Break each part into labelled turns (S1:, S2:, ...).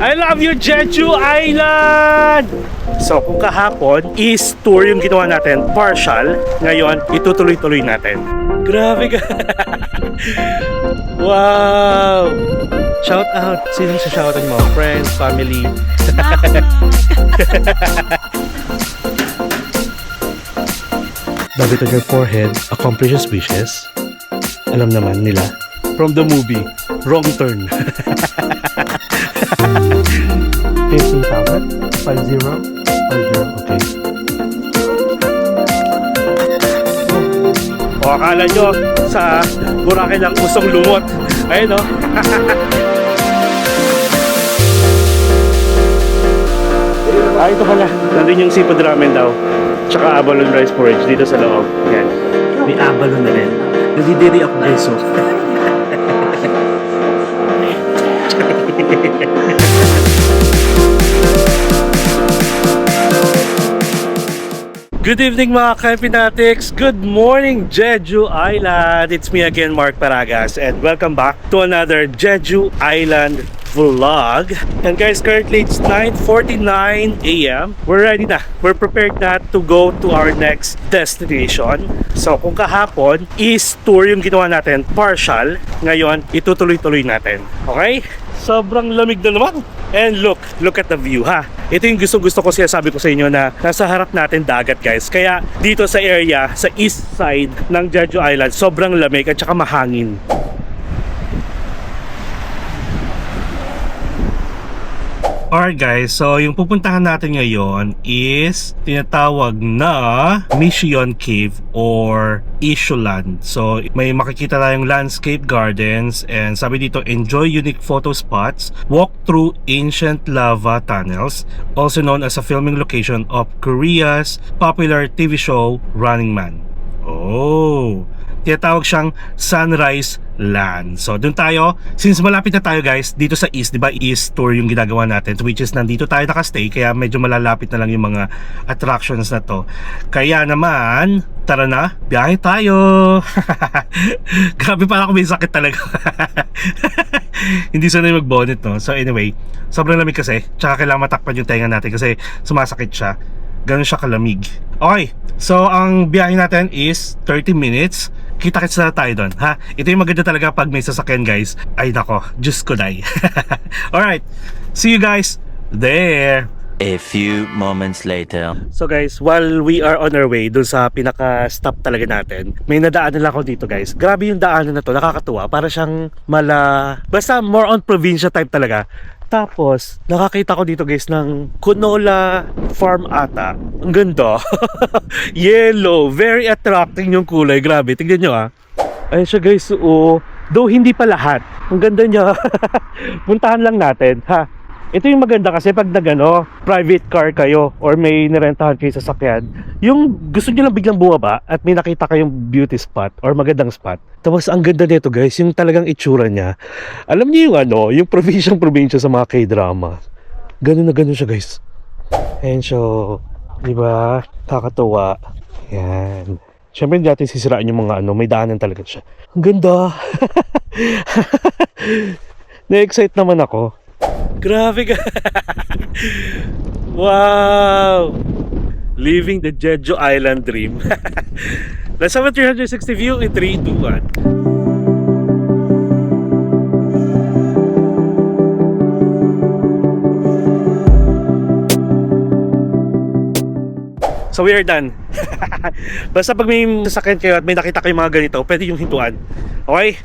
S1: I love you, Jeju Island! So, kung kahapon is tour yung ginawa natin, partial, ngayon, itutuloy-tuloy natin. Grabe ka! Wow! Shout out! Sino sa shout out mga friends, family? Love it on your forehead, accomplishes wishes. Alam naman nila. From the movie, Wrong Turn. 15,000? 50? 50, okay. O akala nyo, sa Boracay lang usong lumot. Ayun o. Ah, ito pala. Nandun yung seafood ramen daw. Tsaka abalone rice porridge dito sa loob. Yan. May abalone na rin. Nalidiri ako guys, so. Good evening mga ka-Pinatics! Good morning Jeju Island! It's me again, Mark Paragas, and welcome back to another Jeju Island vlog. And guys, currently it's 9:49 AM. We're ready na. We're prepared na to go to our next destination. So kung kahapon is tour yung ginawa natin, partial, ngayon itutuloy-tuloy natin. Okay? Sobrang lamig na naman. And look at the view ha. Ito yung gusto ko siya sabi ko sa inyo na nasa harap natin dagat guys. Kaya dito sa area, sa east side ng Jeju Island, sobrang lamig at saka mahangin. Alright guys, so yung pupuntahan natin ngayon is tinatawag na Mission Cave or Issueland. So may makikita tayong landscape gardens and sabi dito, enjoy unique photo spots, walk through ancient lava tunnels, also known as a filming location of Korea's popular TV show Running Man. Oh, tinatawag siyang Sunrise Land. So doon tayo, since malapit na tayo guys dito sa east, 'di ba? East tour yung ginagawa natin, which is nandito tayo nakastay, kaya medyo malalapit na lang yung mga attractions na to. Kaya naman, tara na, biyahe tayo. Grabe, para ako may sakit talaga. Hindi sanay mag-bonnet, no? So anyway, sobrang lamig kasi, tsaka kailangan matakpan yung tenga natin kasi sumasakit siya. Ganun siya kalamig. Okay, so ang biyahe natin is 30 minutes. Kita-kits na tayo doon, ha? Ito yung maganda talaga pag may sasakyan, guys. Ay nako, Diyos ko day. Alright, see you guys there.
S2: A few moments later.
S1: So guys, while we are on our way doon sa pinaka-stop talaga natin, may nadaanan lang ako dito guys. Grabe yung daanan na to, nakakatuwa. Para siyang basta more on provincia type talaga. Tapos, nakakita ko dito guys ng Kunola Farm ata. Ang ganda. Yellow. Very attracting yung kulay. Grabe. Tignan nyo ah. Ayun siya guys. Oo. Though hindi pa lahat. Ang ganda niya. Puntahan lang natin. Ha? Ito yung maganda kasi pag private car kayo or may nirentahan kayo sa sakyan, yung gusto nyo lang biglang bumaba at may nakita kayong beauty spot or magandang spot. Tapos ang ganda nito guys, yung talagang itsura niya. Alam niyo yung yung probinsya sa mga K-drama. Ganun na ganun siya guys. And so, di ba? Kakatuwa. Yan. Siyempre hindi natin sisiraan yung mga may daanan talaga siya. Ang ganda. Na-excite naman ako. Grabe ka. Wow. Living the Jeju Island dream. Let's have a 360 view in 3, 2, 1. So we are done. Basta pag may sasakyan kayo at may nakita kayong mga ganito, pwede yung hintuan. Okay?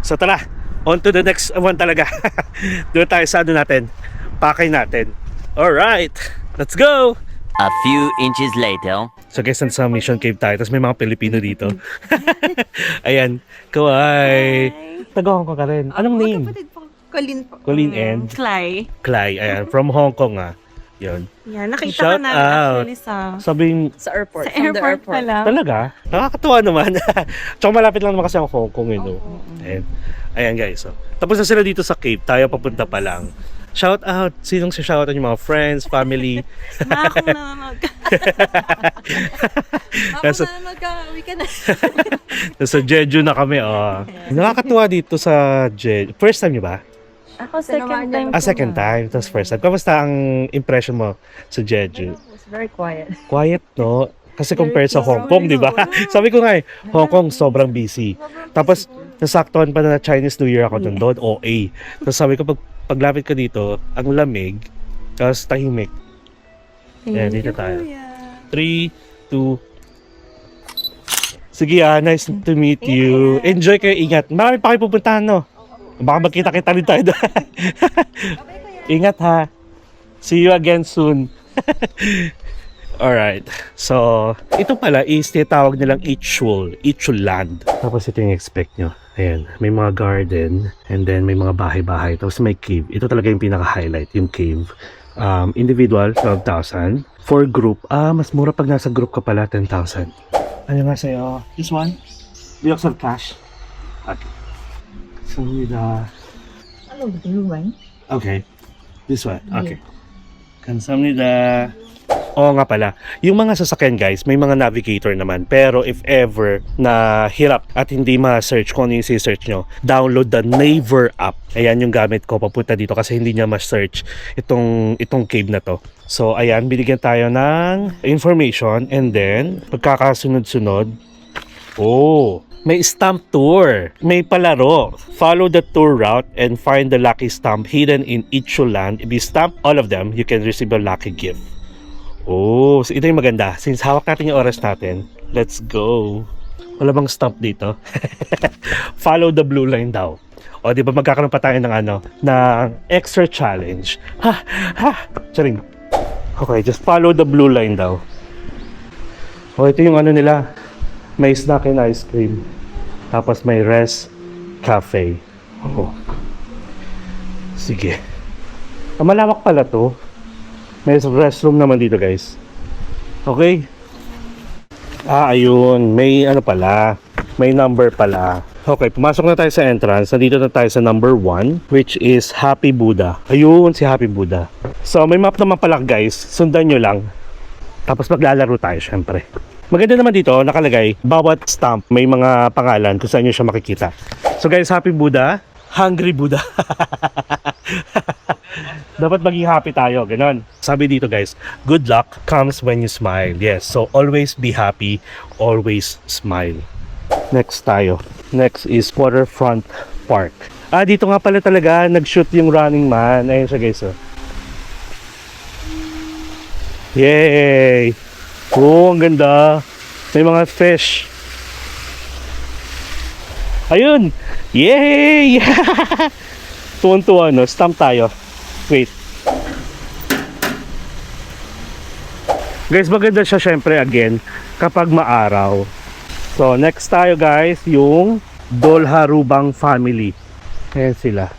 S1: So tara, on to the next one talaga. Doon tayo sa natin, pakay natin. Alright, let's go!
S2: A few inches later.
S1: So guys, sa Mission Cave tayo. Tapos may mga Pilipino dito. Ayan, kawai. Taga-Hong Kong ka rin. Anong name?
S3: Colleen po.
S1: Colleen and?
S3: Clay.
S1: Clay, ayan, from Hong Kong Yun.
S3: Yan, nakita
S1: Shout
S3: ka namin
S1: out.
S3: actually
S1: Sabing,
S4: Sa airport.
S3: sa
S4: From the
S3: airport pa lang.
S1: talaga? Nakakatuwa naman. Tsaka malapit lang naman kasi ang Hong Kong Ayan guys. So, tapos na sila dito sa cave. Tayo papunta pa lang. Shout out. Sinong si shout out yung mga friends, family?
S3: Kung nanonood ka.
S1: Nasa-
S3: Nanonood ka, uwi ka na.
S1: Nasa Jeju na kami. Nakakatuwa dito sa Jeju. First time nyo ba?
S4: Ako second time.
S1: Second time. Tapos first time. Kamusta ang impression mo sa Jeju?
S4: It was very quiet.
S1: Quiet, no? Kasi compared sa Hong Kong, di ba? Sabi ko nga Hong Kong sobrang busy. Tapos, nasaktuhan pa na Chinese New Year ako doon, OA. Tapos sabi ko, paglapit ko dito, ang lamig, tapos tahimik. Ayan, dito tayo. 3, 2, sige nice to meet you. Enjoy kayo, ingat. Marami pa kayo pupuntahan, no? Baka magkita-kita rin tayo doon. Ingat ha. See you again soon. Alright. So, ito pala is tinatawag nilang Ichul Land. Tapos ito yung expect nyo. Ayan, may mga garden and then may mga bahay-bahay. Tapos may cave. Ito talaga yung pinaka-highlight, yung cave. Individual, 12,000. For group, mas mura pag nasa group ka pala, 10,000. Ano nga sa'yo? This one? Do you accept cash? Okay. So, with
S4: Hello, blue one.
S1: okay. This one. Okay. Kamsahamnida. Oo nga pala. Yung mga sasakyan guys, may mga navigator naman. Pero if ever na hirap at hindi ma-search kung ano yung si-search nyo, download the Naver app. Ayan yung gamit ko papunta dito kasi hindi niya ma-search itong cave na to. So ayan, binigyan tayo ng information and then pagkakasunod-sunod, may stamp tour. May palaro. Follow the tour route and find the lucky stamp hidden in Ichul Land. If you stamp all of them, you can receive a lucky gift. So ito yung maganda. Since hawak natin yung oras natin, let's go. Wala bang stamp dito? Follow the blue line daw. O di ba magkakaroon pa tayo ng ng extra challenge. Charing. Okay, just follow the blue line daw. Ito yung nila. May snack and ice cream. Tapos may rest cafe. Sige. Malawak pala to. May restroom naman dito guys. Okay. Ayun. May pala. May number pala. Okay, pumasok na tayo sa entrance. Nandito na tayo sa number 1, which is Happy Buddha. Ayun, si Happy Buddha. So, may map naman pala guys. Sundan nyo lang. Tapos maglalaro tayo syempre. Maganda naman dito, nakalagay, bawat stamp may mga pangalan kung saan nyo siya makikita. So guys, Happy Buddha, Hungry Buddha. Dapat maging happy tayo, ganon. Sabi dito guys, good luck comes when you smile. Yes, so always be happy, always smile. Next tayo. Next is Waterfront Park. Dito nga pala talaga nag-shoot yung Running Man. Ayun siya guys. Yay! Ang ganda. May mga fish. Ayun! Yay! Tuwan-tuwa, no? Stamp tayo. Wait. Guys, maganda siya syempre again kapag maaraw. So, next tayo guys, yung Dolharubang family. Ayan sila.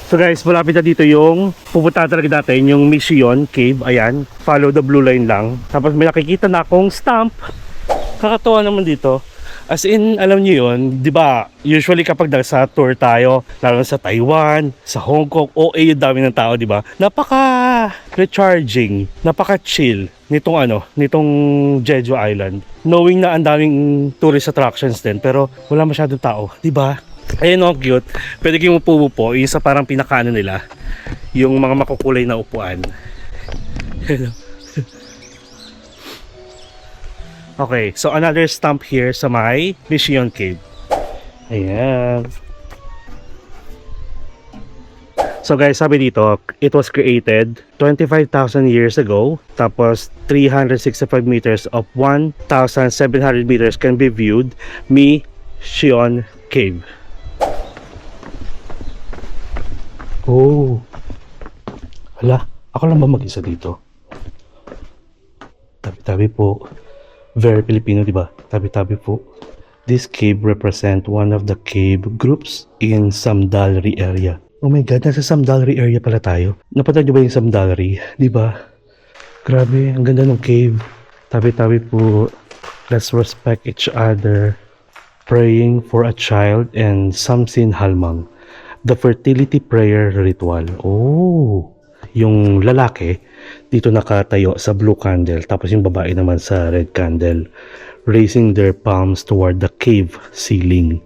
S1: So guys, malapit na dito yung pupunta talaga natin, yung Mission Cave. Ayan, follow the blue line lang. Tapos may nakikita na akong stamp. Kakatuwa naman dito. As in, alam niyo yun, di ba? Usually kapag nasa tour tayo, lalo sa Taiwan, sa Hong Kong, yung dami ng tao, di ba? Napaka-recharging, napaka-chill nitong Jeju Island. Knowing na ang daming tourist attractions din, pero wala masyadong tao, di ba? Ayun, cute. Pwede kayong upo, yung sa parang pinakaano nila, yung mga makukulay na upuan. Okay, so another stamp here sa my Mission Cave. Ayan. So guys, sabi dito, it was created 25,000 years ago. Tapos 365 meters of 1,700 meters can be viewed. Mission Cave. Hala, ako lang ba mag-isa dito? Tabi-tabi po. Very Filipino, di ba? Tabi-tabi po. This cave represent one of the cave groups in Samdalri area. Oh my God, nasa Samdalri area pala tayo. Napatay niyo ba yung Samdalri? Di ba? Grabe, ang ganda ng cave. Tabi-tabi po. Let's respect each other. Praying for a child and Samsin Halmang. The fertility prayer ritual. Oh, yung lalaki dito nakatayo sa blue candle, tapos yung babae naman sa red candle, raising their palms toward the cave ceiling.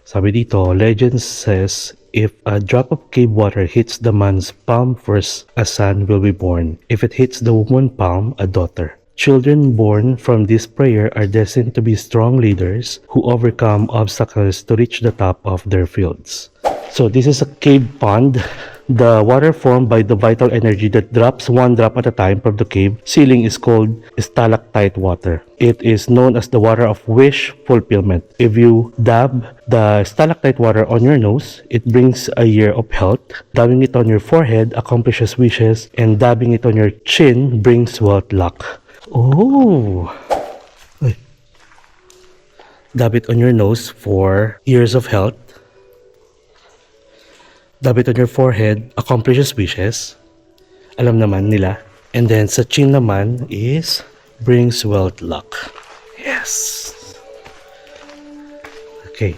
S1: Sabi dito, legend says if a drop of cave water hits the man's palm first, a son will be born. If it hits the woman's palm, a daughter. Children born from this prayer are destined to be strong leaders who overcome obstacles to reach the top of their fields. So this is a cave pond. The water formed by the vital energy that drops one drop at a time from the cave ceiling is called stalactite water. It is known as the water of wish fulfillment. If you dab the stalactite water on your nose, it brings a year of health. Dabbing it on your forehead accomplishes wishes, and dabbing it on your chin brings wealth luck. Oh! Ay. Dab it on your nose for years of health. Dab it on your forehead accomplishes wishes. Alam naman nila. And then sa chin naman is brings wealth luck. Yes! Okay,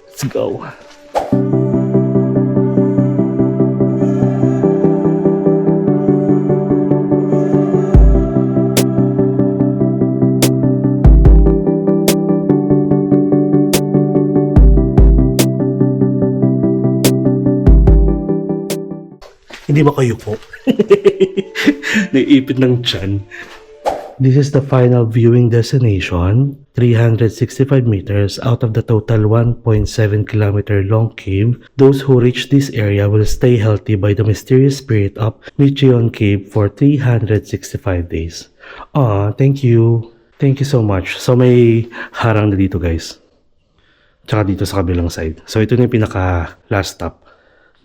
S1: let's go. Hindi ba kayo po? Naiipit ng tiyan. This is the final viewing destination, 365 meters out of the total 1.7 kilometer long cave. Those who reach this area will stay healthy by the mysterious spirit of Micheon Cave for 365 days. Thank you. Thank you so much. So may harang na dito guys. Tsaka dito sa kabilang side. So ito na yung pinaka last stop.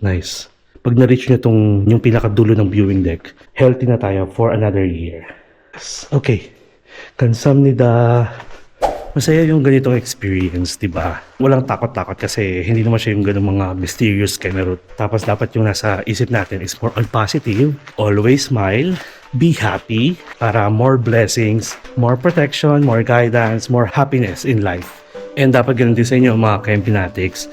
S1: Nice. Pag na-reach nyo yung pinakadulo ng viewing deck, healthy na tayo for another year. Okay. Kamsahamnida. Masaya yung ganitong experience, diba? Walang takot-takot kasi hindi naman siya yung ganung mga mysterious kind of route. Tapos dapat yung nasa isip natin is more on positive. Always smile. Be happy para more blessings, more protection, more guidance, more happiness in life. And dapat ganun din sa inyo mga ka-Empinatics.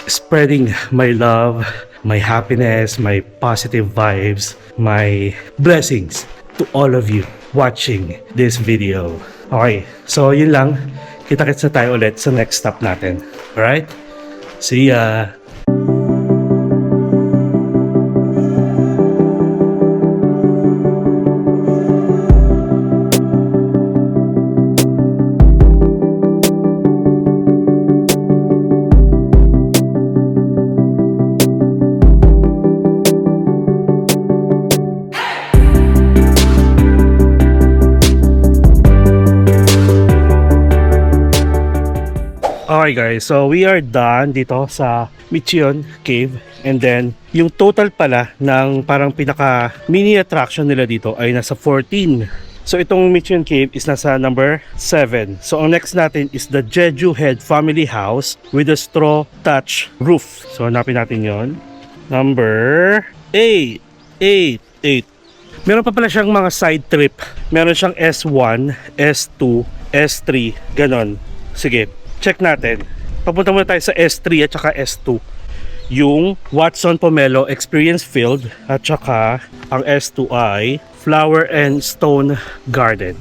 S1: Spreading my love, my happiness, my positive vibes, my blessings to all of you watching this video. Okay, so yun lang. Kita-kits na tayo ulit sa next stop natin. Alright? See ya! Okay guys, so we are done dito sa Micheon Cave, and then yung total pala ng parang pinaka mini attraction nila dito ay nasa 14. So itong Micheon Cave is nasa number 7. So ang next natin is the Jeju Head Family House with a straw thatch roof. So hanapin natin yon. Number 8. Meron pa pala siyang mga side trip. Meron siyang S1, S2, S3, ganon. Sige, check natin. Papunta muna tayo sa S3 at saka S2. Yung Watson Pomelo Experience Field at saka ang S2 ay Flower and Stone Garden.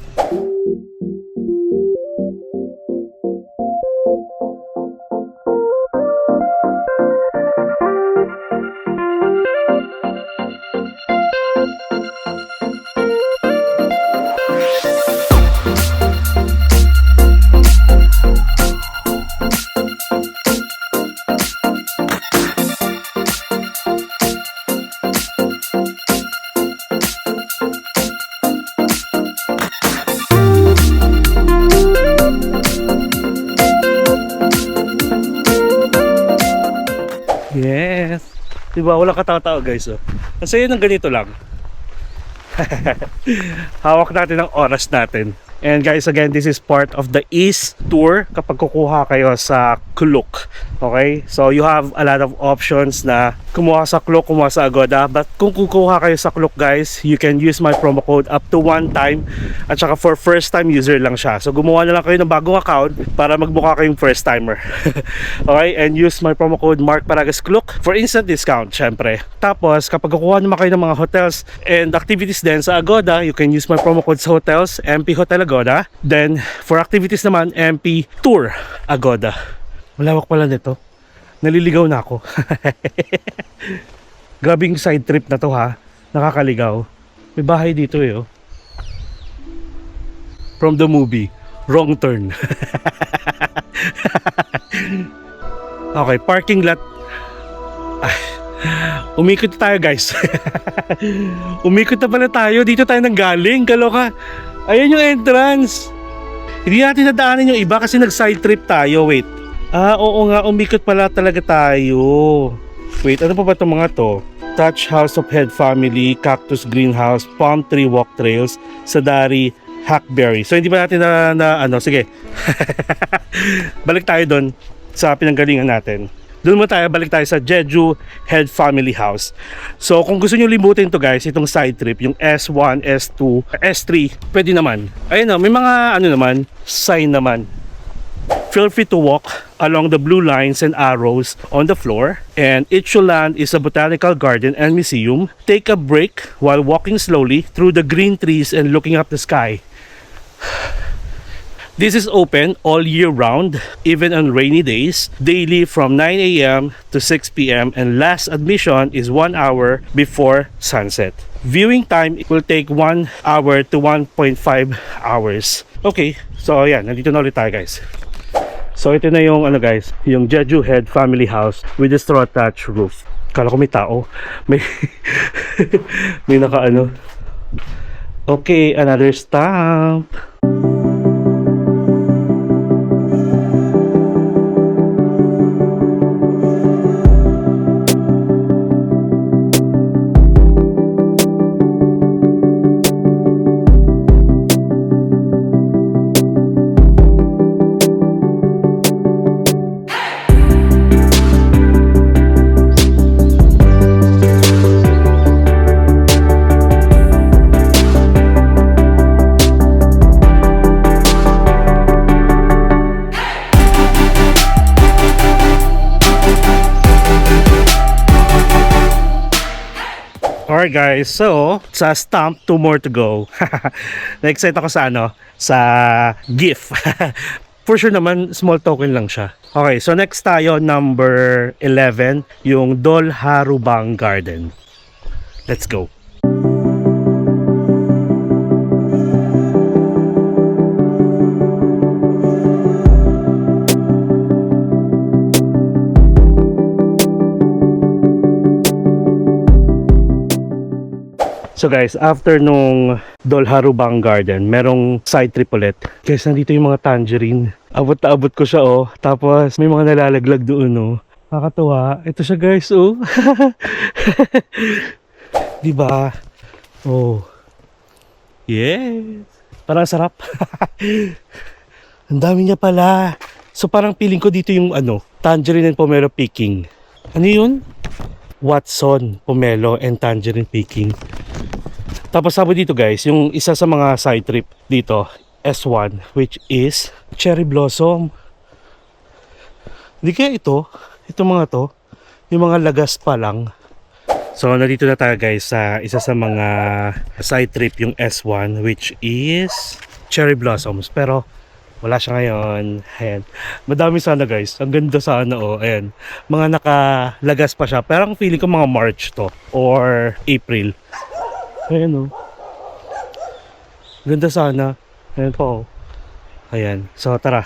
S1: Yes. Diba, walang katao-tao guys. Oh. Kasi yun ang ganito lang. Hawak natin ang oras natin. And guys, again, this is part of the East Tour kapag kukuha kayo sa Klook. Okay? So you have a lot of options na kumuha sa Klook, kumuha sa Agoda. But kung kukuha kayo sa Klook guys, you can use my promo code up to 1 time. At saka for first time user lang siya. So gumawa na lang kayo ng bagong account para magmukha kayong first timer. Okay? And use my promo code Mark Paragas Klook for instant discount syempre. Tapos kapag kukuha naman kayo ng mga hotels and activities din sa Agoda, you can use my promo code sa hotels, MP Hotel Agoda. Then for activities naman, MP Tour Agoda. Malawak pala nito. Naliligaw na ako. Grabing side trip na to ha. Nakakaligaw. May bahay dito eh oh. From the movie, Wrong Turn. Okay, parking lot. Umikot na tayo guys. Umikot na pala tayo. Dito tayo nang galing. Kaloka. Ayan yung entrance. Hindi natin nadaanan yung iba kasi nag-side trip tayo. Wait. Oo nga. Umikot pala talaga tayo. Wait, ano pa ba itong mga to? Touch House of Head Family, Cactus Greenhouse, Palm Tree Walk Trails, Sadari, Hackberry. So hindi pa natin sige. Balik tayo doon sa pinanggalingan natin. Doon mo tayo, balik tayo sa Jeju Head Family House. So kung gusto nyo limutin to guys, itong side trip, yung S1, S2, S3, pwede naman. Ayun may mga sign naman. Feel free to walk along the blue lines and arrows on the floor. And Icholand is a botanical garden and museum. Take a break while walking slowly through the green trees and looking up the sky. This is open all year round, even on rainy days, daily from 9 a.m. to 6 p.m. and last admission is 1 hour before sunset. Viewing time will take 1 hour to 1.5 hours. Okay, so ayan, nandito na ulit tayo guys. So ito na yung guys, yung Jeju Head Family House with the straw thatch roof. Kala ko may tao. May may Okay, another stamp. Alright guys, so sa stamp, 2 more to go. Na-excite ako sa gift. For sure naman, small token lang siya. Okay, so next tayo, number 11, yung Dolharubang Garden. Let's go. So guys, after nung Dolharubang Garden, merong side trip ulit. Guys, nandito yung mga tangerine. Abot na abot ko siya oh. Tapos may mga nalalaglag doon oh. Nakakatuwa. Ito siya guys oh. Diba? Oh. Yes. Parang sarap. Ang dami niya pala. So parang feeling ko dito yung tangerine and pomelo picking. Ano yun? Watson, pomelo and tangerine picking. Tapos sabi dito guys, yung isa sa mga side trip dito, S1, which is cherry blossom. Hindi kaya itong mga to, yung mga lagas pa lang. So nandito na tayo guys sa isa sa mga side trip, yung S1, which is cherry blossoms. Pero wala siya ngayon. Ayan. Madami sana guys. Ang ganda sana oh. Ayan. Mga nakalagas pa siya. Pero ang feeling ko mga March to or April. Ayan o. Ganda sana. Ayan po o. Ayan. So tara.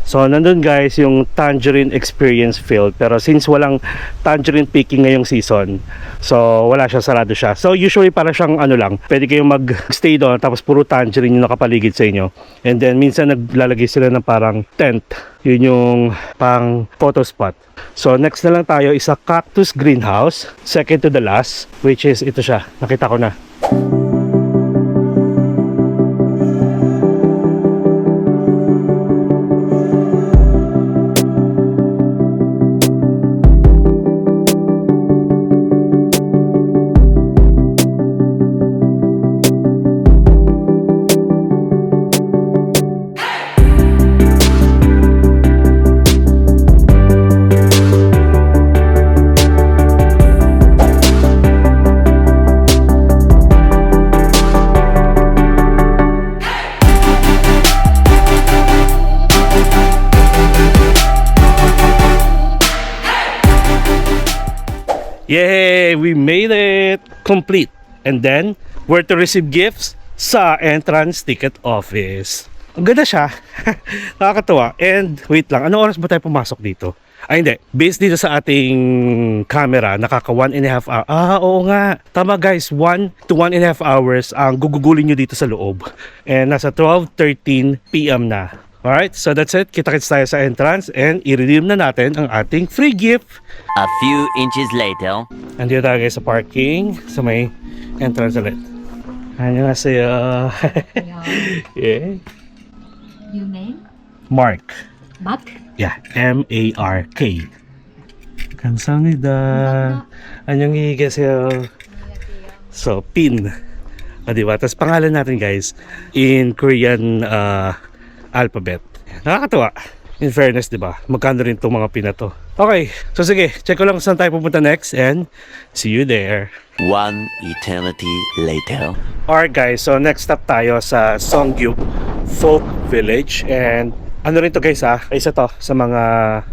S1: So nandun guys yung tangerine experience field. Pero since walang tangerine picking ngayong season, so wala siya, sarado siya. So usually para siyang lang, pwede kayong mag-stay doon tapos puro tangerine yung nakapaligid sa inyo. And then minsan naglalagay sila ng parang tent. Yun yung pang photo spot. So next na lang tayo is a Cactus Greenhouse, second to the last, which is ito siya. Nakita ko na. Yay! We made it! Complete. And then, where to receive gifts? Sa entrance ticket office. Ang ganda siya. Nakakatuwa. And wait lang, anong oras ba tayo pumasok dito? Ay hindi, based dito sa ating camera, nakaka 1.5 hour. Oo nga. Tama guys, 1 to 1.5 hours ang gugugulin nyo dito sa loob. And nasa 12:13 PM na. Alright, so that's it. Kita-kits tayo sa entrance and i-redeem na natin ang ating free gift.
S2: A few inches later.
S1: Andito tayo guys sa parking, sa may entrance ulit. 안녕하세요. Yeah.
S4: Your name?
S1: Mark.
S4: Mark?
S1: Yeah, M-A-R-K. 감사합니다. 안녕히 계세요. So, pin. Diba? Tapos pangalan natin guys, in Korean alphabet. Nakakatuwa. In fairness, diba? Magkano rin itong mga pin na to. Okay, so sige, check ko lang saan tayo pupunta next and see you there.
S2: One eternity later.
S1: Alright guys, so next stop tayo sa Songyup Folk Village and ano rin to guys isa to sa mga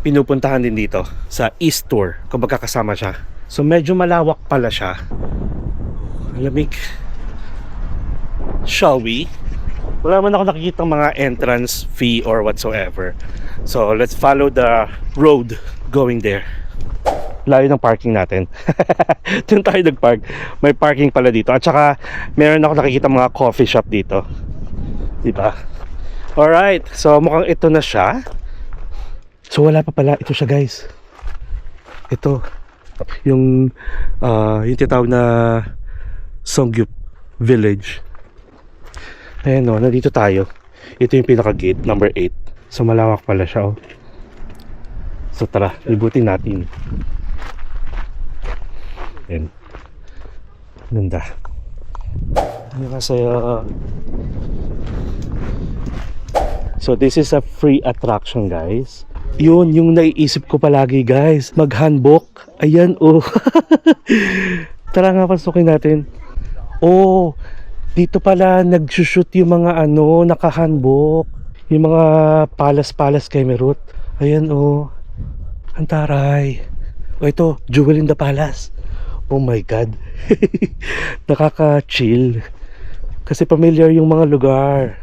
S1: pinupuntahan din dito sa East Tour kung magkakasama siya. So medyo malawak pala siya. Malamig. Shall we? Wala man ako nakikita mga entrance fee or whatsoever. So let's follow the road going there. Layo ng parking natin. Doon tayo nag-park. May parking pala dito. At saka meron ako nakikita mga coffee shop dito. Diba? Alright. So mukhang ito na siya. So wala pa pala. Ito siya guys. Ito. Yung tinatawag na Songyup Village. Ayan o. Nandito tayo. Ito yung pinaka-gate. Number 8. So malawak pala siya oh. So tara. Libutin natin. Ayan. Ganda. Ano kasi so this is a free attraction guys. Yun yung naiisip ko palagi guys. Mag-handbook. Ayan oh. Tara nga pasukin natin. Oh, dito pala nag-shoot yung mga naka-handbook. Yung mga palas-palas kay Merut. Ayan oh. Antaray. O ito, Jewel in the Palace. Oh my God. Nakaka-chill. Kasi familiar yung mga lugar.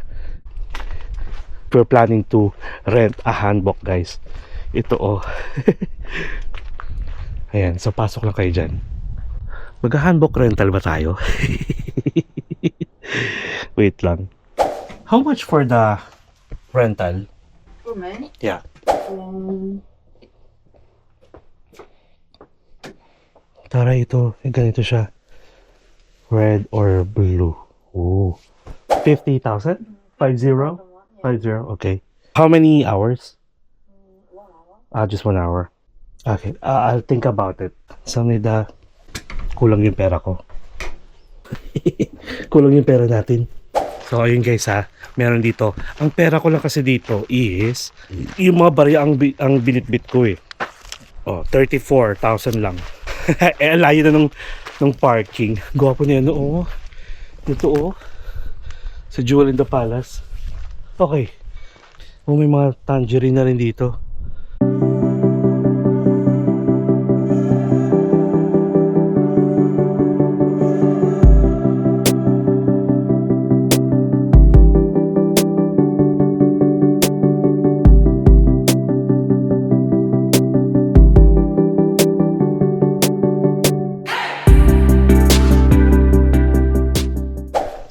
S1: We're planning to rent a handbook guys. Ito oh. Ayan, so pasok lang kayo dyan. Mag-handbook rental ba tayo? Wait lang. How much for the rental?
S3: For me?
S1: Yeah. Tara ito, ganito siya. Red or blue. Oh. 50,000? 50? 50, okay. How many hours? 1 hour. Just 1 hour. Okay, I'll think about it. Sanida, kulang yung pera ko. Kulang yung pera natin. So ayun guys meron dito. Ang pera ko lang kasi dito is yung mga barya ang binitbit ko eh. Oh, 34,000 lang. Layo na nung parking. Gwapo niya oh. Dito oh. Sa Jewel in the Palace. Okay. Oh, may mga tangerine na rin dito.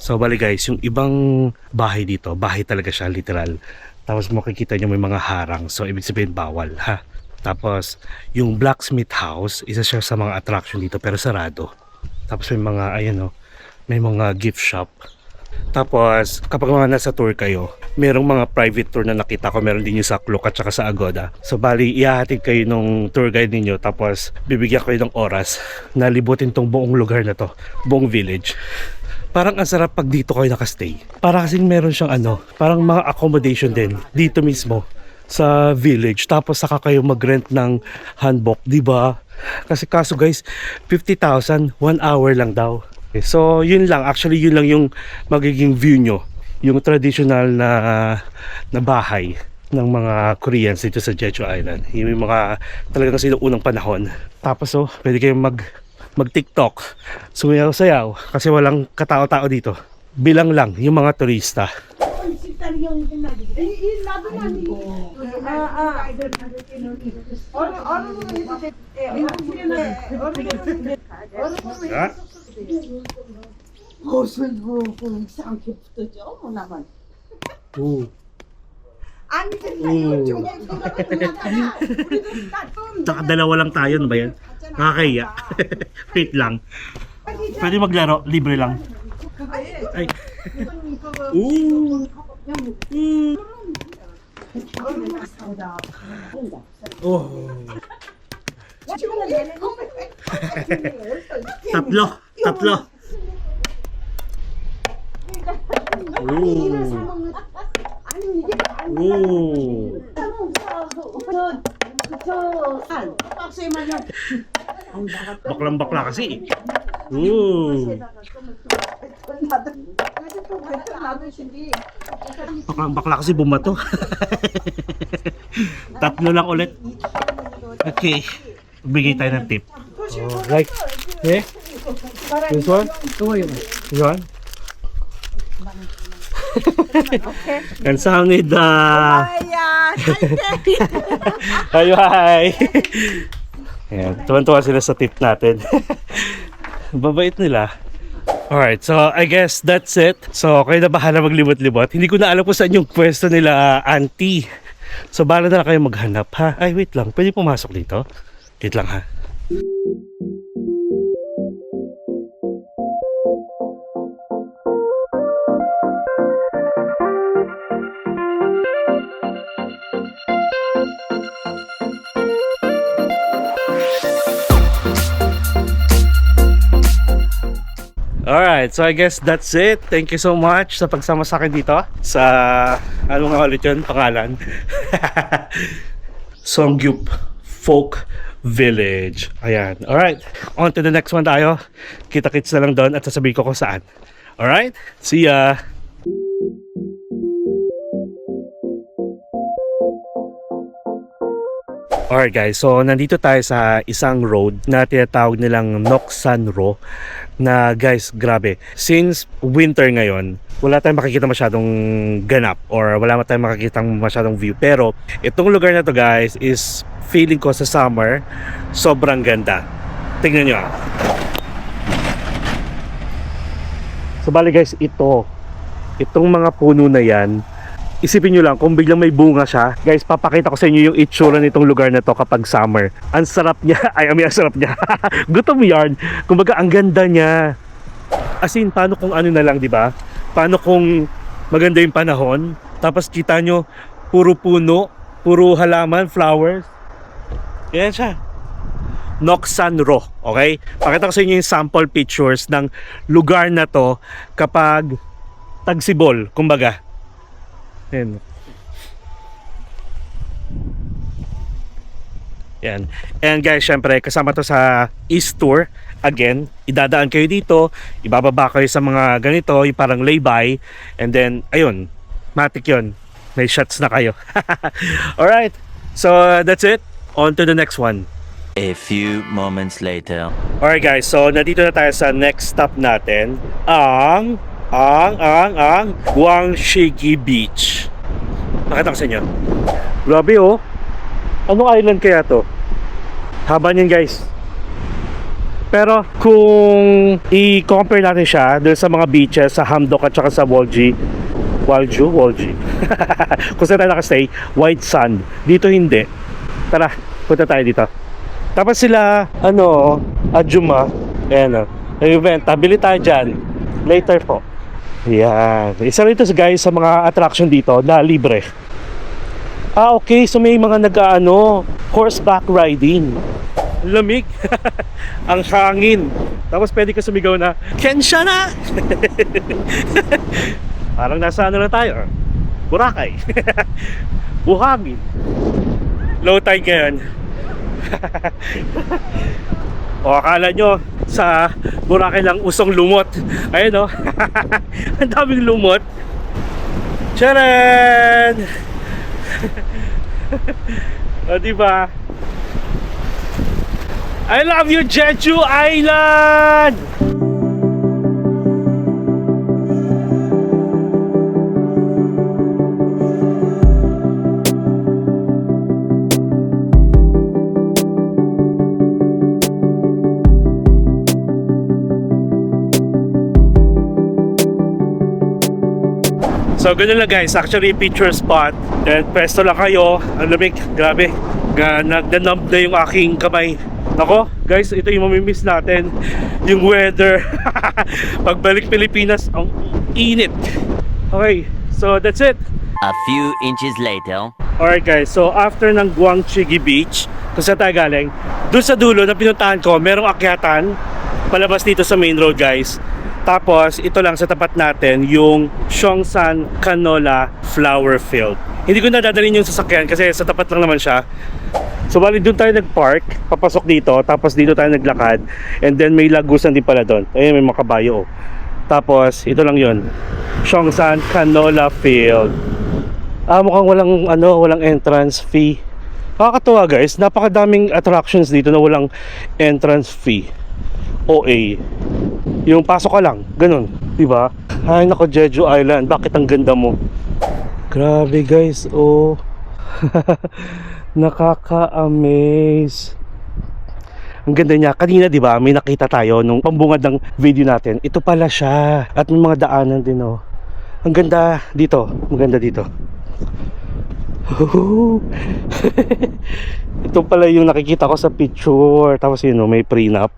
S1: So bali guys, yung ibang bahay dito, bahay talaga siya literal. Tapos makikita nyo may mga harang, so ibig sabihin bawal ha. Tapos yung blacksmith house, isa siya sa mga attraction dito pero sarado. Tapos may mga ayan may mga gift shop. Tapos kapag mga nasa tour kayo, merong mga private tour na nakita ko, meron din yung sa Klook at saka sa Agoda. So bali ihahatid kayo nung tour guide ninyo, tapos bibigyan kayo ng oras na libutin tong buong lugar na to, buong village. Parang ang sarap pag dito kayo nakastay. Para kasing meron siyang parang mga accommodation din dito mismo sa village. Tapos saka kayo mag-rent ng handbook, di ba? Kasi kaso guys, 50,000, 1 hour lang daw. Okay, so yun lang, actually yun lang yung magiging view nyo. Yung traditional na bahay ng mga Koreans dito sa Jeju Island. Yung mga talagang sinuunang panahon. Tapos pwede kayong mag-TikTok, sumayaw-sayaw kasi walang katao-tao dito. Bilang lang yung mga turista. Tsaka dalawa lang tayo, ano ba yan? Nakakahiya. Wait lang. Pwede maglaro, libre lang. Ay. Ooh. Oh. Tatlo. Ooh. Baklang-bakla kasi. Ooh. Baklang-bakla kasi bumato. Tatlo lang ulit. Okay. Bigay tayo ng tip. Like, this one? This one? And Samnida. Hi. Ayan, tuwan-tuwa sila sa tip natin. Babait nila. Alright, so I guess that's it. So kayo na bahala maglibot-libot. Hindi ko na alam kung saan yung pwesto nila, auntie. So bahala na kayo maghanap, ha? Ay, wait lang. Pwede pumasok dito? Wait lang, ha? Alright, so I guess that's it. Thank you so much sa pagsama sa akin dito sa, ano nga ulit yun, pangalan? Songyup Folk Village. Ayan, alright. On to the next one tayo. Kita-kits na lang doon at sasabihin ko kung saan. Alright, see ya! Alright guys, so nandito tayo sa isang road na tinatawag nilang Noksan-ro na guys, grabe. Since winter ngayon, wala tayong makikita masyadong ganap or wala tayong makikita masyadong view. Pero itong lugar na to guys is feeling ko sa summer, sobrang ganda. Tingnan nyo. So bali guys, itong mga puno na yan, isipin nyo lang kung biglang may bunga siya. Guys, papakita ko sa inyo yung itsura nitong lugar na to kapag summer. Ang sarap niya. Ay, ang sarap niya. Gutom yarn. Kumbaga, ang ganda niya. As in, paano kung ano na lang, di ba? Paano kung maganda yung panahon? Tapos kita nyo, puro puno, puro halaman, flowers. Yan siya. Noksan-ro. Okay? Pakita ko sa inyo yung sample pictures ng lugar na to kapag tagsibol, kumbaga. Yan. Yan. And guys, syempre kasama to sa East Tour. Again, idadaan kayo dito, ibababa kayo sa mga ganito, yung parang lay-by, and then ayun, matik yun. May shots na kayo. Alright. So that's it. On to the next one.
S2: A few moments later.
S1: Alright guys, so nandito na tayo sa next stop natin, ang Gwangshigi Beach. Nakita ko sa inyo. Grabe oh. Anong island kaya to? Haba niyan guys. Pero kung i-compare natin siya dun sa mga beaches sa Hamdok at saka sa Wolji. Kung saan tayo nakastay, white sand. Dito hindi. Tara, punta tayo dito. Tapos sila, Ajuma. Ayan o. Event, tabili tayo dyan. Later po. Yan. Isa rito guys sa mga attraction dito na libre. Okay. So may mga horseback riding. Lamig. Ang hangin. Tapos pwede ka sumigaw na, Kensha na! Parang nasa na tayo. Boracay. Buhangin. Low tide ngayon. O akala nyo sa Boracay lang usong lumot. Ayun o. Ang daming lumot. Charan! O, diba? I love you, Jeju Island! So ganun lang guys, actually picture spot. Then pwesto lang kayo. Ang lamig, grabe. Nagdanumb na yung aking kamay. Nako, guys, ito yung mamimiss natin. Yung weather. Pagbalik Pilipinas, ang init. Okay, so that's it.
S2: A few inches later.
S1: Alright guys, so after ng Guangchigi Beach, kung saan tayo galing, doon sa dulo na pinuntahan ko, merong akyatan palabas dito sa main road guys. Tapos ito lang sa tapat natin yung Zhongshan Canola Flower Field. Hindi ko na dadalhin yung sasakyan kasi sa tapat lang naman siya. So bali doon tayo nag-park, papasok dito, tapos dito tayo naglakad, and then may lagusan din pala doon. Ayun, may mga kabayo. Tapos ito lang yun, Zhongshan Canola Field. Mukhang walang entrance fee. Nakakatuwa guys, napakadaming attractions dito na walang entrance fee. OA. Yung pasok ka lang, ganun, di ba? Ay nako, Jeju Island, bakit ang ganda mo? Grabe guys, oh. Nakaka-amaze. Ang ganda niya. Kanina, di ba, may nakita tayo nung pambungad ng video natin. Ito pala siya. At may mga daanan din, oh. Ang ganda dito. Maganda dito. Ito pala yung nakikita ko sa picture. Tapos yun, oh, may prenup.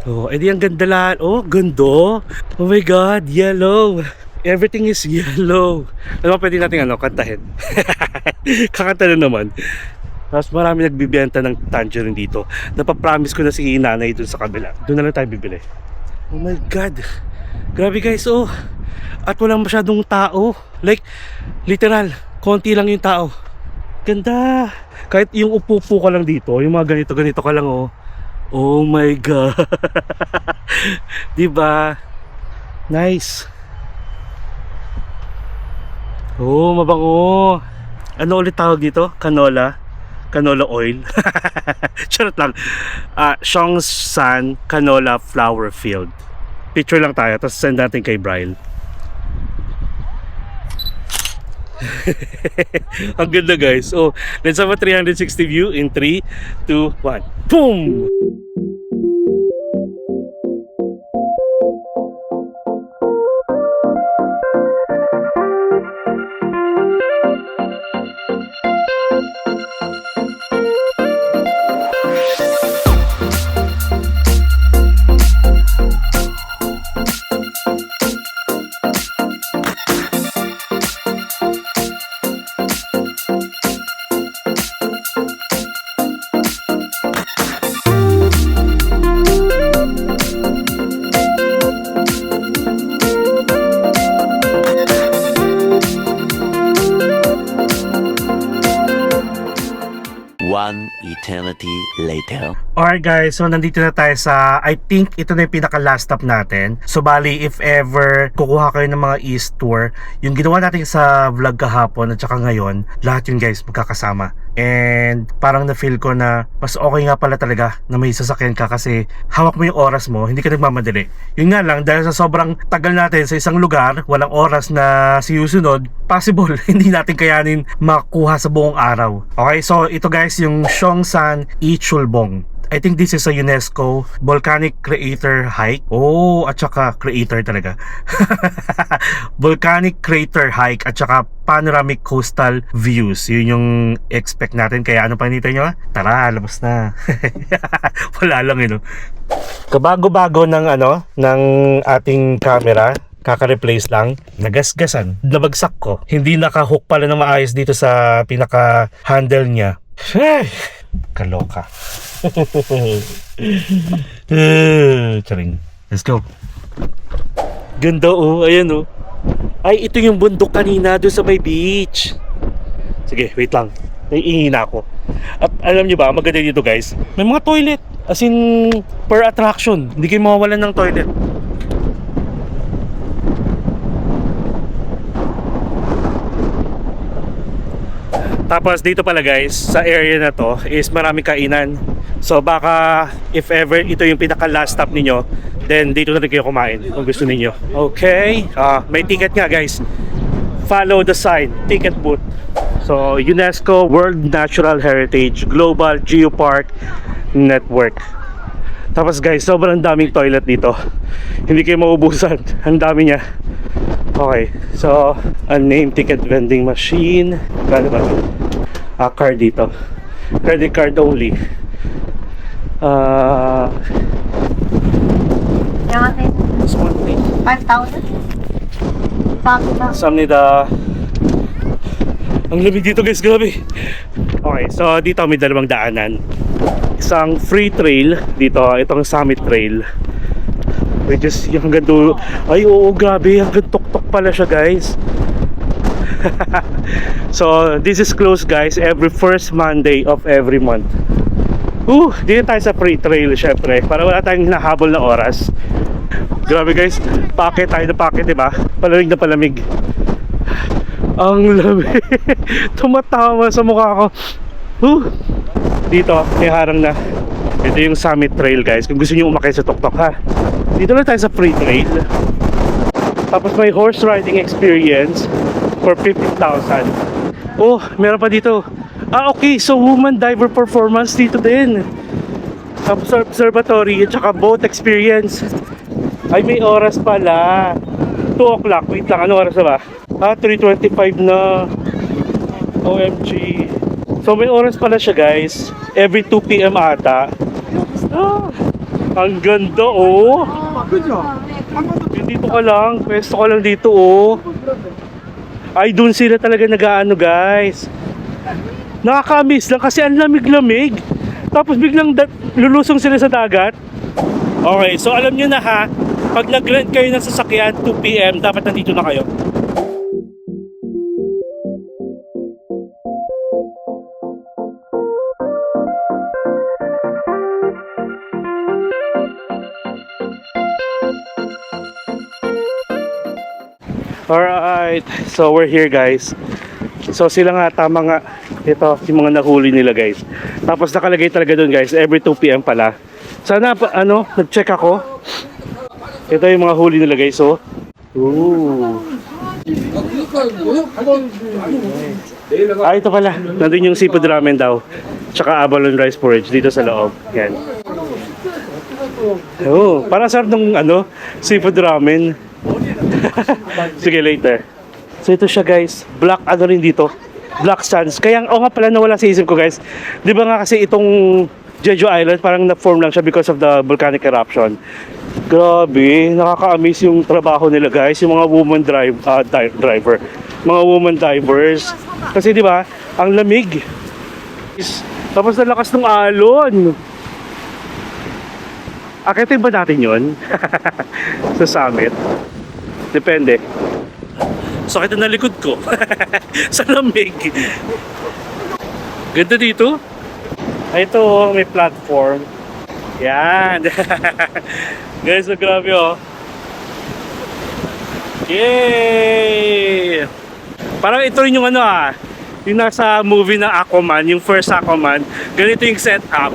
S1: Oh, edi ang ganda lahat. Oh, ganda. Oh my God, yellow. Everything is yellow. Ano ba pwede natin kantahin? Kakanta na naman. Tapos marami nagbibenta ng tangerine dito. Napapromise ko na si nanay dun sa kabila. Doon na lang tayo bibili. Oh my God. Grabe guys, oh. At walang masyadong tao. Like, literal, konti lang yung tao. Ganda. Kahit yung upo-upo ka lang dito, yung mga ganito-ganito ka lang, oh. Oh my God. Diba? Nice. Oh, mabango. Ano ulit tawag dito? Canola? Canola oil? Charot lang. Zhongshan Canola Flower Field. Picture lang tayo, tapos send natin kay Brian. Ang ganda guys. Oh, let's have a 360 view in 3, 2, 1. Boom!
S2: One eternity later.
S1: Alright guys, so nandito na tayo sa, I think ito na yung pinaka last stop natin. So bali, if ever kukuha kayo ng mga East Tour, yung ginawa natin sa vlog kahapon at saka ngayon, lahat yun guys magkakasama. And parang na-feel ko na mas okay nga pala talaga na may sasakyan ka kasi hawak mo yung oras mo, hindi ka nagmamadali. Yun nga lang, dahil sa sobrang tagal natin sa isang lugar, walang oras na sinusunod, possible hindi natin kayanin makuha sa buong araw. Okay, so ito guys yung Zhongshan Ichulbong. I think this is a UNESCO Volcanic Crater Hike. Oh, at saka crater talaga. Volcanic Crater Hike at saka Panoramic Coastal Views. Yun yung expect natin. Kaya ano pa nito nyo? Tara, labas na. Wala lang yun. Kabago-bago ng ng ating camera. Kaka-replace lang. Nagasgasan. Nabagsak ko. Hindi naka-hook pala na maayos dito sa pinaka-handle niya. Ay, kaloka. Charing. Let's go. Ganda oh, ayan oh. Ay, ito yung bundok kanina doon sa may beach. Sige, wait lang. Naiingin ako. At alam niyo ba, maganda dito guys. May mga toilet. As in, per attraction. Hindi kayo mawawalan ng toilet. Tapos dito pala guys, sa area na to is maraming kainan. So baka if ever ito yung pinaka last stop ninyo, then dito na rin kayo kumain kung gusto ninyo. Okay, may ticket nga guys. Follow the sign, ticket booth. So UNESCO World Natural Heritage Global Geopark Network. Tapos guys, sobrang daming toilet dito. Hindi kayo maubusan. Ang dami niya. Okay, so unnamed ticket vending machine. Kano ba? Card dito. Credit card only. This one please.
S4: 5,000? Bakit?
S1: Samnida. Ang lamig dito guys, grabe. Okay, so dito may dalawang daanan. Isang free trail dito, itong Summit Trail. Which is yung hanggang dulo. Ay oo, grabe, hanggang tok-tok pala siya guys. So this is closed guys every first Monday of every month. Dito tayo sa free trail syempre, para wala tayong hinahabol na oras. Grabe guys, packet tayo na packet, diba? Palamig na palamig. Ang lamig. Tumatawa sa mukha ko. Dito, may harang na. Ito yung Summit Trail guys. Kung gusto niyo umakyat sa tuktok ha. Dito lang tayo sa free trail. Tapos may horse riding experience for 50,000. Meron pa dito. Okay, so woman diver performance dito din. Tapos observatory at saka boat experience. Ay, may oras pala. 2 o'clock. Wait lang, ano oras na ba? 3:25 na. OMG. So may oras pala siya guys. Every 2 PM ata. Ang ganda Dito ka lang. Pwesto ka lang dito Ay, dun sila talaga nag-aano guys. Nakaka-miss lang kasi ang lamig-lamig. Tapos biglang lulusong sila sa dagat. Okay, so alam nyo na ha, pag nag-rent kayo ng sasakyan 2 PM, dapat nandito na kayo. Alright, so we're here guys. So sila nga, tama nga. Ito, yung mga nahuli nila guys. Tapos nakalagay talaga doon guys, every 2 PM pala. Sana, nag-check ako. Ito yung mga huli nila guys, Ooh. Ito pala. Nandun yung seafood ramen daw. Tsaka abalone rice porridge dito sa loob. Yan. Parang sarap ng seafood ramen. Sige, later. So ito siya guys. Black rin dito. Black sands. Kaya nga pala nawala sa isip ko guys. Di ba nga kasi itong Jeju Island parang na-form lang siya because of the volcanic eruption. Grabe, nakaka-amaze yung trabaho nila guys, yung mga woman driver, mga woman divers. Kasi di ba, ang lamig. Tapos nalakas ng alon. Akitin ba natin yun? Sa summit? Depende. Sakit na likod ko. Sa lamig. Ganda dito. Ito, may platform. Yan. Guys, grabe Yay! Parang ito rin yung yung nasa movie na Aquaman, yung first Aquaman. Ganito yung setup.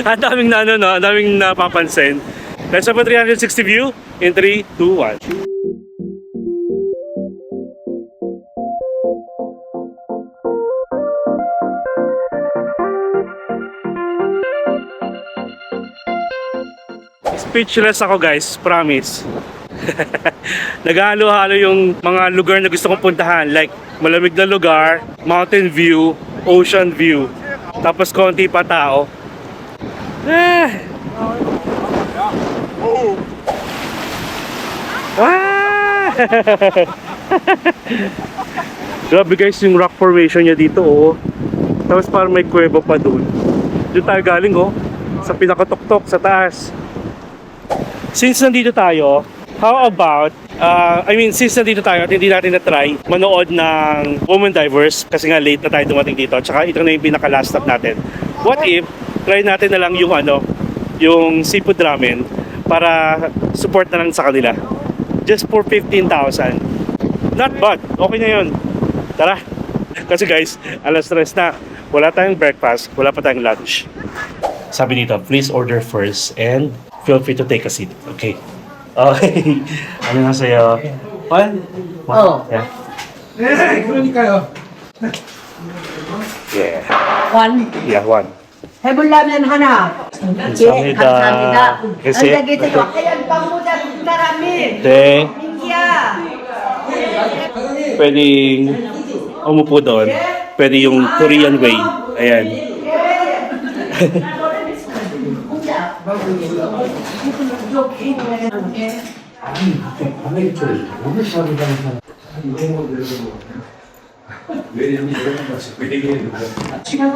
S1: Ang daming ang daming napapansin. Let's have a 360 view in 3, 2, 1. Speechless ako guys, promise. Naghalo-halo yung mga lugar na gusto kong puntahan, like malamig na lugar, mountain view, ocean view, tapos konti pa tao. Grabe guys yung rock formation niya dito Tapos parang may kuweba pa doon. Doon tayo galing sa pinakatuktok sa taas. Since nandito tayo, how about, since nandito tayo at hindi natin na-try manood ng woman divers kasi nga late na tayo dumating dito, tsaka ito na yung pinaka-last stop natin. What if, try natin na lang yung seafood ramen para support na lang sa kanila. Just for 15,000. Not bad. Okay na yun. Tara, Kasi guys, alas 3 na. Wala tayong breakfast, wala pa tayong lunch. Sabi dito, please order first and feel free to take a seat. Okay. Okay. Ano na sa'yo? One?
S5: Oh.
S1: Yeah. Yeah.
S5: One.
S1: Yeah, one.
S5: 해보려면 하나.
S1: 감사합니다.
S5: 감사합니다.
S1: 계세요?
S5: 안녕히 계세요. 하얀 빵보다 사람이
S1: 네.
S5: 민기야.
S1: Pwedeng umupo doon. Pwede yung Korean way. Ayan.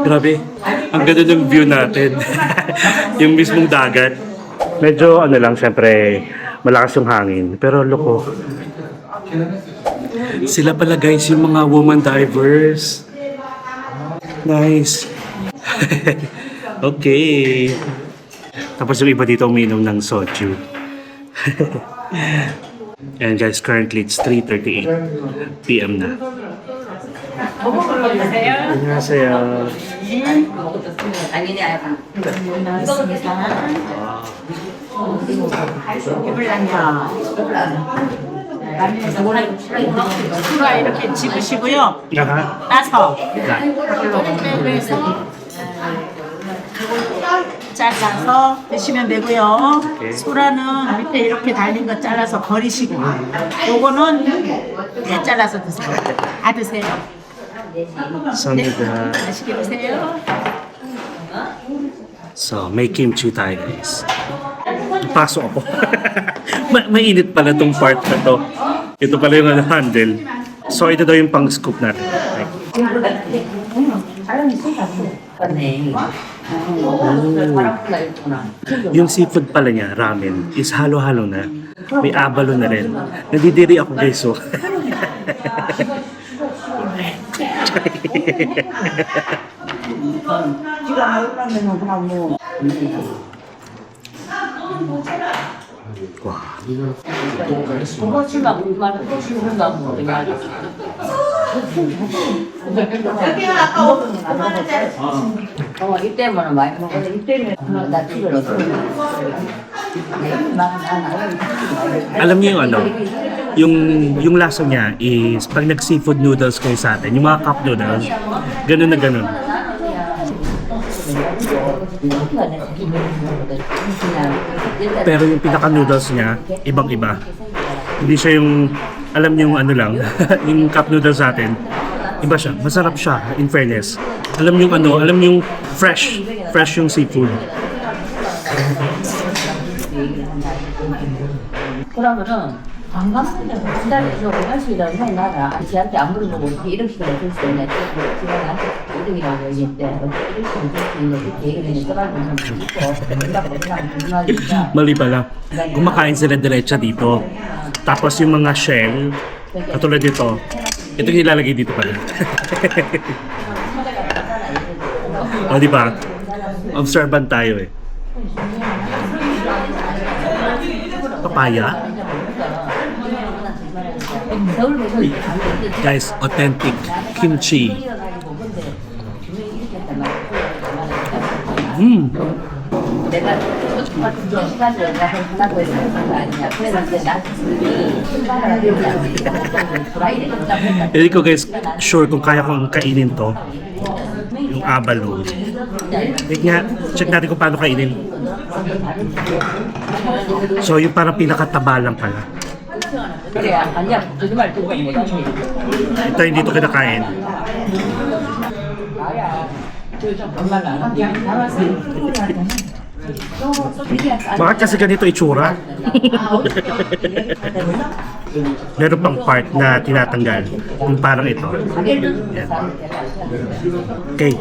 S1: Grabe. Ang ganda ng view natin. Yung mismong dagat. Medyo ano lang, syempre, malakas yung hangin. Pero loko. Sila pala guys, yung mga woman divers. Nice. Okay. Tapos yung iba dito uminom ng soju. And guys, currently it's 3:38 PM na. 안녕하세요.
S6: 수가 이렇게 집으시고요.
S1: 아하.
S6: 따서 빼서 잘라서 드시면 되고요. 소라는 밑에 이렇게 달린 거 잘라서 버리시고, 요거는 네, 잘라서 드세요. 다 드세요.
S1: 감사합니다.
S6: 맛있게 드세요.
S1: So, may kimchi tayo guys. Pasok ako. Mainit pala tong part na to. Ito pala yung handle. So, ito daw yung pang-scoop natin. Yung seafood pala niya, ramen, is halo-halo na. May abalo na rin. Nadidiri ako guys, so. Wow.
S5: 이때문에 많이 먹었는데 이때는 나 집을 얻어.
S1: Alam niyo yung ano, yung lasa niya is pag nag-seafood noodles kayo sa atin, yung mga cup noodles, ganun na ganun. Pero yung pinaka-noodles niya, ibang-iba. Hindi siya yung, alam niyo yung ano lang, yung cup noodles sa atin, iba siya, masarap siya, in fairness. Alam niyo yung ano, alam niyo yung fresh yung seafood.
S7: 그러면은 반갑습니다. 기다려서 할 수 있다고 생각하나 지한테 안 물어보고 이렇게 시간을 줄수 있네. 제가 나한테 1등이라고 얘기했대. 이렇게 시간을 줄수 있는 그 얘기를 써가지고 좀 있고 그런다고 그냥 궁금하니까
S1: Mali pala. Kumakain sila diretsa dito. Tapos yung mga shell, katulad dito, ito yung nilalagay dito pala. O, di ba? Observant tayo eh. Papaya? Guys, authentic kimchi.
S7: 내가 시간을 한다고 해서 하는 거 아니야. 그래서 이제 나한테 출발을 하려고
S1: Hindi ko guys sure kung kaya kong kainin to. Yung abalo. Wait nga, check natin kung paano kainin. So yung parang pinakataba lang pala.
S7: 그래 아니야 거짓말 듣고 못하지.
S1: Ito hindi to kinakain.
S7: 정말 안 돼.
S1: Bakit kasi ganito itsura? Meron pang part na tinatanggal. Yung parang ito. Yan. Okay.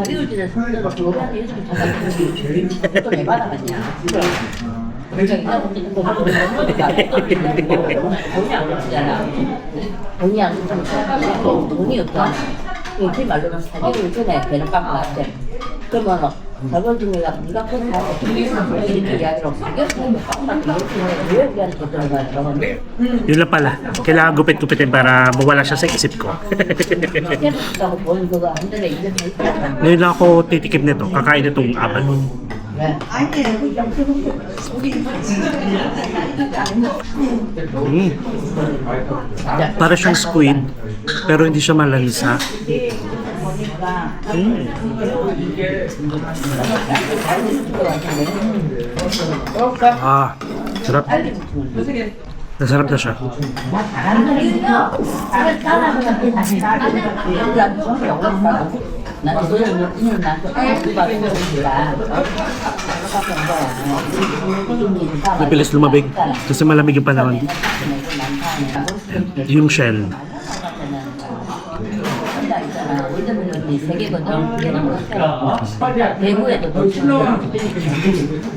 S7: 돈이 없다. 그 말로는 사기를 전에 되는 값 같아. 그러면 저번 중에 네가 그거 이렇게 아니라 왜 얘기하는 거 들어가요?
S1: Yun lang pala. Kailangan gupit-gupitin para mawala siya sa isip ko.
S7: 깨끗하고 보는 거가 한 달에 이제
S1: Ngayon lang ako titikim nito. Kakain itong apat. Mm. Para siyang squid, pero hindi siya malansa. Mm. Ah, sarap. Nasarap na siya. Napilis lumabig kasi malamig yung panahon. Yung shell.
S7: 대구에도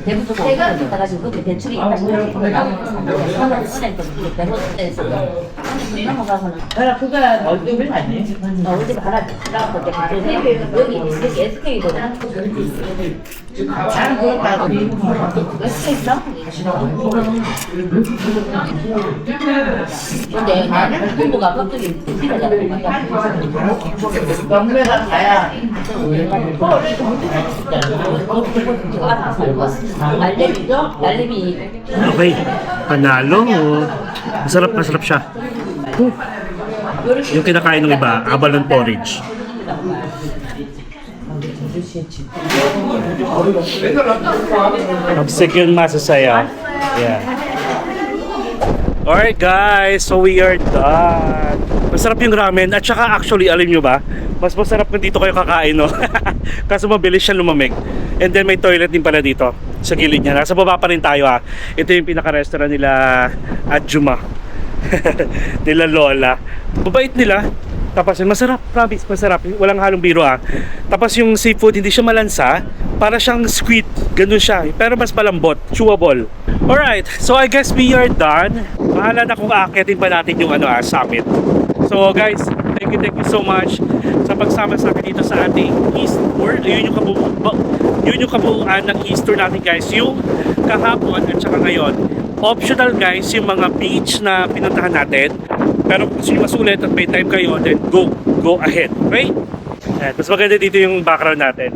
S7: 대구도 세가 가지고 그때 대출이 넘어가서는
S5: 그거 얼굴 아니?
S7: 어디 바라 나고 여기 SK거든.
S5: 잘 그렇다고.
S7: SK 나? 근데 나는 공부가 갑자기
S5: 경매가 가야.
S7: 날래미죠? 날래미
S1: Okay. Panalo. Masarap siya. Yung kinakain ng iba, abalone porridge. Absek yun masasaya. Yeah. Alright guys, so we are done. Masarap yung ramen at saka actually alam nyo ba, mas masarap kung dito kayo kakain, no? Kaso mabilis siya lumamig. And then may toilet din pala dito sa gilid niya. Nasa baba pa rin tayo ha. Ito yung pinaka-restaurant nila Adjuma. Nila Lola. Babait nila. Tapos masarap, promise, masarap. Walang halong biro ah. Tapos yung seafood, hindi siya malansa. Para siyang squid. Ganun siya. Pero mas malambot. Chewable. Alright, so I guess we are done. Bahala na kung aakitin pa natin yung summit. So guys, thank you so much sa pagsama sa akin dito sa ating East Tour. Yun yung kabuuan ng East Tour natin guys. Yung kahapon at saka ngayon. Optional guys yung mga beach na pinuntahan natin. Pero kung gusto nyo masulit at may time kayo, then go ahead. Okay? Ayan, mas maganda dito yung background natin.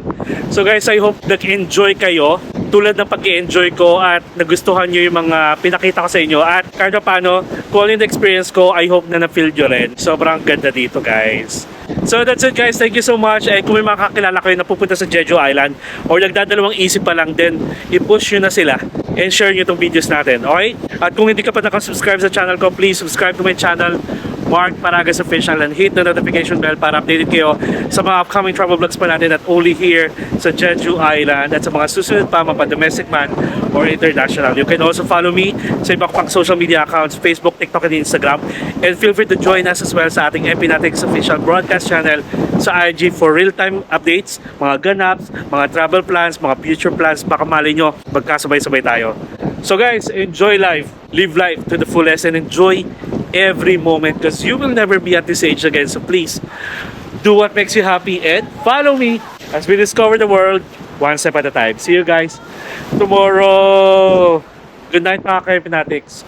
S1: So guys, I hope nag-enjoy kayo tulad ng pag-enjoy ko at nagustuhan nyo yung mga pinakita ko sa inyo. At kahit paano, kung ano yung experience ko, I hope na na-feel nyo rin. Sobrang ganda dito guys. So that's it guys, thank you so much. And kung may mga kakilala kayo na pupunta sa Jeju Island or nagdadalawang isip pa lang, then i-push nyo na sila and share nyo itong videos natin, okay? At kung hindi ka pa nakasubscribe sa channel ko, please subscribe to my channel, Mark Paragas Official, and hit the notification bell para updated kayo sa mga upcoming travel vlogs pa natin at only here sa Jeju Island at sa mga susunod pa, mapa domestic man or international. You can also follow me sa iba pang social media accounts, Facebook, TikTok, and Instagram. And feel free to join us as well sa ating Epinatics Official broadcast channel sa IG for real-time updates, mga ganaps, mga travel plans, mga future plans. Baka mali nyo, magkasabay-sabay tayo. So guys, enjoy life, live life to the fullest, and enjoy every moment because you will never be at this age again. So please, do what makes you happy and follow me as we discover the world one step at a time. See you guys tomorrow. Good night mga ka-Epinatics.